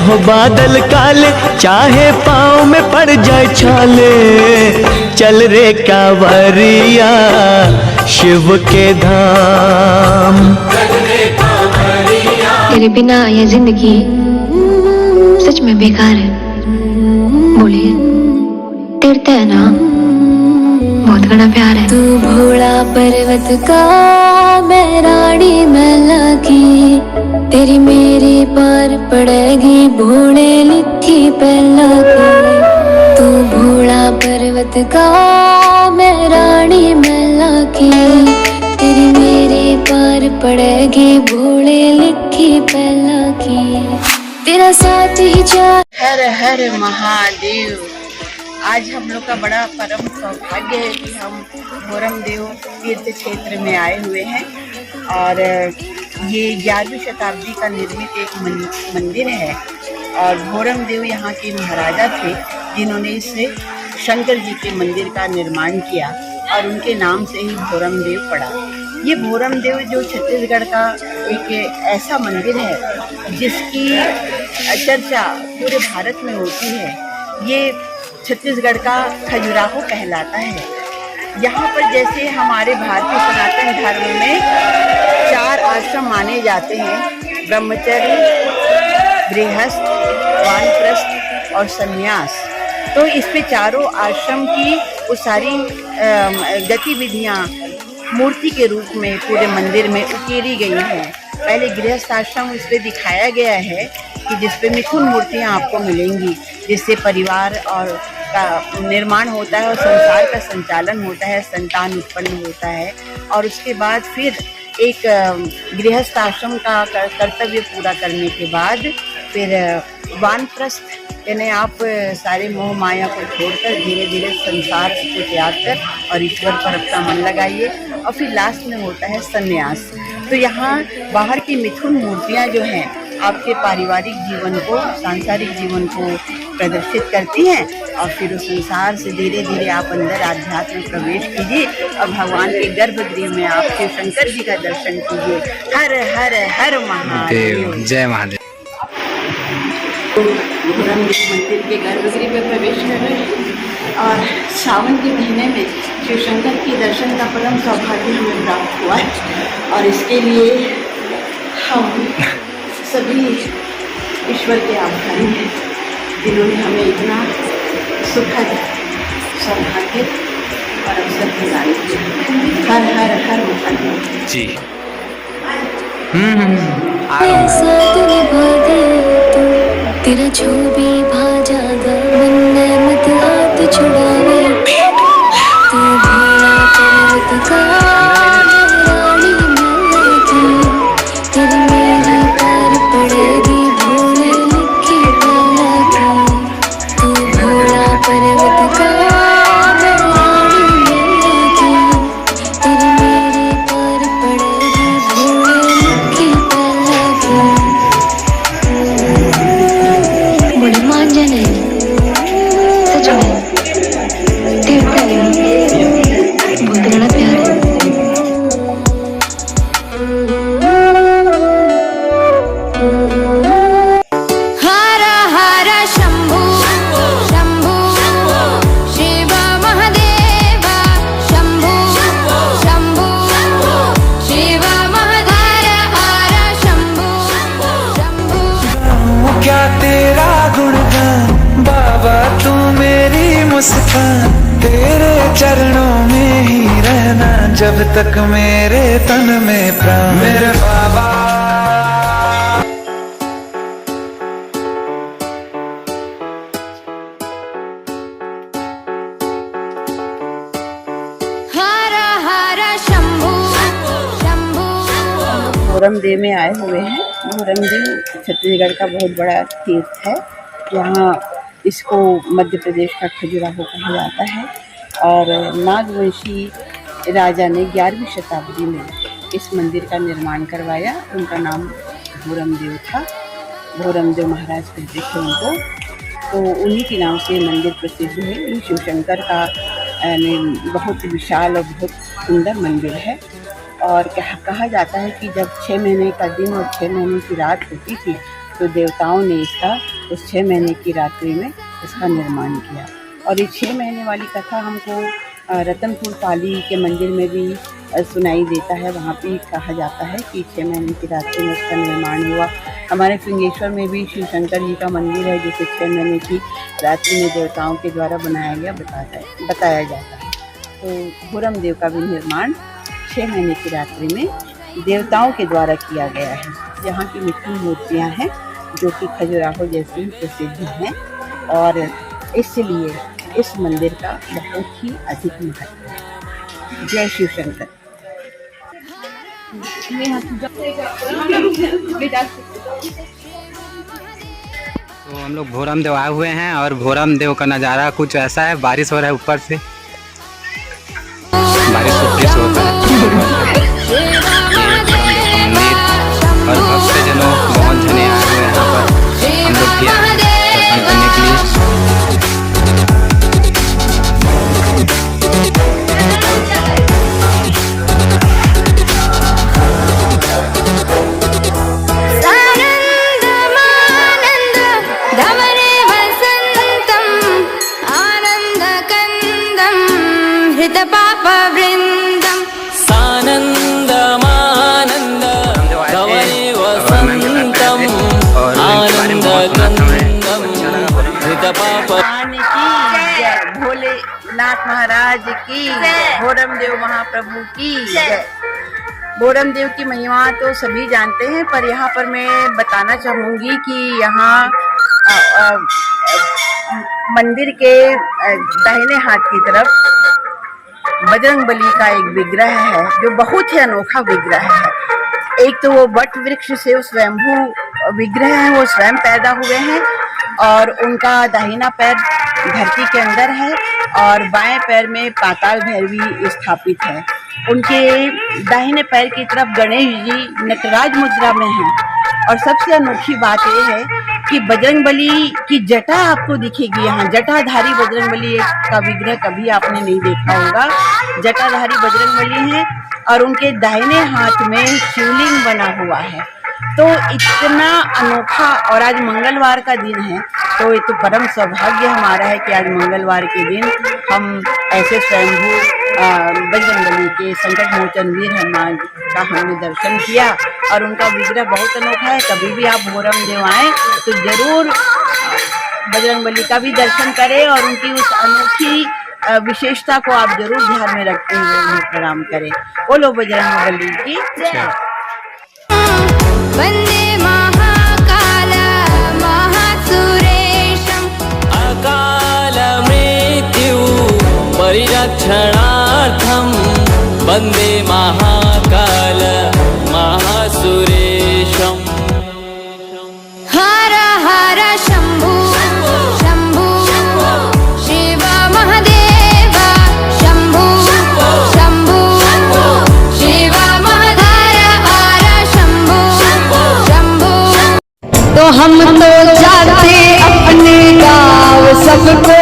हो बादल काले, चाहे पाँव में पड़ जाए छाले, चल रे कांवरिया शिव के धाम। तेरे बिना ये जिंदगी सच में बेकार है। बोलिए तेरता है ना, बहुत घना प्यार है। तू भोला पर्वत का, मैं रानी मैला की, तेरी मेरी पार पड़ेगी भोले लिखी पहला की। तू भोला पर्वत का, मैं रानी मैला की, तेरी मेरी पार पड़ेगी भोले लिखी पहला की। तेरा साथ ही चाह। हर हर महादेव। आज हम लोग का बड़ा परम सौभाग्य है कि हम भोरम देव तीर्थ क्षेत्र में आए हुए हैं और ये 11वीं शताब्दी का निर्मित एक मंदिर है और भोरम देव यहाँ के महाराजा थे जिन्होंने इससे शंकर जी के मंदिर का निर्माण किया और उनके नाम से ही भोरम देव पड़ा। ये भोरम देव जो छत्तीसगढ़ का एक ऐसा मंदिर है जिसकी चर्चा पूरे भारत में होती है। ये छत्तीसगढ़ का खजुराहो कहलाता है। यहाँ पर जैसे हमारे भारतीय सनातन धर्म में 4 आश्रम माने जाते हैं, ब्रह्मचर्य, गृहस्थ, वानप्रस्थ और संन्यास। तो इस पे चारों आश्रम की वो सारी गतिविधियाँ मूर्ति के रूप में पूरे मंदिर में उकेरी गई हैं। पहले गृहस्थ आश्रम इस पे दिखाया गया है कि जिस पे मिथुन मूर्तियाँ आपको मिलेंगी, जिससे परिवार और का निर्माण होता है और संसार का संचालन होता है, संतान उत्पन्न होता है। और उसके बाद फिर एक गृहस्थ आश्रम का कर्तव्य पूरा करने के बाद फिर वानप्रस्थ यानी आप सारे मोह माया को छोड़कर धीरे धीरे संसार को त्याग कर और ईश्वर पर अपना मन लगाइए और फिर लास्ट में होता है संन्यास। तो यहाँ बाहर की मिथुन मूर्तियाँ जो हैं आपके पारिवारिक जीवन को, सांसारिक जीवन को प्रदर्शित करती हैं और फिर उस संसार से धीरे धीरे आप अंदर आध्यात्म में प्रवेश कीजिए और भगवान के गर्भगृह में आप शिव शंकर जी का दर्शन कीजिए। हर हर हर महादेव। जय महादेव। भोरम देव मंदिर के गर्भगृह में प्रवेश कर रहे हैं और सावन के महीने में शिव शंकर के दर्शन का परम सौभाग्य हमें प्राप्त हुआ है और इसके लिए हम सभी ईश्वर के आभारी हैं जिन्होंने हमें इतना सुखद सौभाग्य और अवसर प्रदान किया। हर हर हर महादेव जी। तेरा जो भी भाजागा मन मत हाथ छुड़ावे। तू भोला पर्वत का, रानी मैला की, तेरी मेरी पार पड़ेगी भोले लिखी पहला की। तू भोला पर्वत का, रानी मैला की, तेरी मेरी पार पड़ेगी भोले लिखी पहला की। बोले मान जाने सच में तेरता है, बहुत बड़ा प्यार है। हर हर शंभू शंभू शिव महादेव, शंभू शंभू शिव महादेव, हर शंभू शंभू। क्या तेरा गुणगान बाबा, तू मेरी मुस्कान, तेरे चरणों में ही रहना जब तक मेरे तन में प्राण। मेरे बाबा हर हर शंभू शंभू। भोरम देव में आए हुए हैं। भोरम देव छत्तीसगढ़ का बहुत बड़ा तीर्थ है। यहाँ इसको मध्य प्रदेश का खजुराहो कहा जाता है और नागवंशी राजा ने 11वीं शताब्दी में इस मंदिर का निर्माण करवाया। उनका नाम भोरम देव था। भोरम देव महाराज कहते थे उनको, तो उन्हीं के नाम से मंदिर प्रसिद्ध है। ये शिव शंकर का बहुत विशाल और बहुत सुंदर मंदिर है और कहा जाता है कि जब 6 महीने का दिन और 6 महीने की रात होती थी तो देवताओं ने इसका उस 6 महीने की रात्रि में इसका निर्माण किया। और ये 6 महीने वाली कथा हमको रतनपुर पाली के मंदिर में भी सुनाई देता है। वहाँ भी कहा जाता है कि 6 महीने की रात्रि में उसका निर्माण हुआ। हमारे फिंगेश्वर में भी शिव शंकर जी का मंदिर है, जिसे 6 महीने की रात्रि में देवताओं के द्वारा बनाया गया बताया जाता है। तो भोरम देव का भी निर्माण 6 महीने की रात्रि में देवताओं के द्वारा किया गया है। यहाँ की मिट्टी मूर्तियाँ हैं जो कि खजुराहो जैसी प्रसिद्ध हैं, और इसलिए इस मंदिर का बहुत ही अधिक महत्व है। जय शिव शंकर। तो हम लोग भोरम देव आए हुए हैं और भोरम देव का नज़ारा कुछ ऐसा है। बारिश हो रहा है, ऊपर से बारिश से होता है। और भक्तजनों बहुत जने आए हुए हैं यहाँ पर, हम लोग भी आए दर्शन करने के लिए। भोलेनाथ महाराज की जय, भोरम देव महाप्रभु की जय। भोरम देव की महिमा तो सभी जानते हैं, पर यहाँ पर मैं बताना चाहूँगी कि यहाँ मंदिर के दाहिने हाथ की तरफ बजरंगबली का एक विग्रह है, जो बहुत ही अनोखा विग्रह है। एक तो वो वट वृक्ष से स्वयंभू विग्रह है, वो स्वयं पैदा हुए हैं, और उनका दाहिना पैर धरती के अंदर है और बाएं पैर में पाताल भैरवी स्थापित है। उनके दाहिने पैर की तरफ गणेश जी नटराज मुद्रा में हैं। और सबसे अनोखी बात यह है कि बजरंगबली की जटा आपको दिखेगी यहाँ। जटाधारी बजरंगबली का विग्रह कभी आपने नहीं देखा होगा। जटाधारी बजरंगबली है और उनके दाहिने हाथ में शिवलिंग बना हुआ है। तो इतना अनोखा, और आज मंगलवार का दिन है, तो ये तो परम सौभाग्य हमारा है कि आज मंगलवार के दिन हम ऐसे स्वयंभू बजरंगबली के संकट मोचन वीर हनुमान का हमने दर्शन किया। और उनका विग्रह बहुत अनोखा है। कभी भी आप भोरम देव आए तो जरूर बजरंगबली का भी दर्शन करें और उनकी उस अनोखी विशेषता को आप जरूर ध्यान में रखते हुए उन्हें प्रणाम करें। बोलो बजरंगबली की जय। वंदे महाकाल महासुरेशम अकाल मृत्यु परिरक्षणार्थम वंदे महाकाल महासुरेशम। हर हर शंभु शंभु शिव महादेव शंभु शंभु शिव महादेव हर शंभु शंभु। तो हम तो जाते अपने गाँव सबको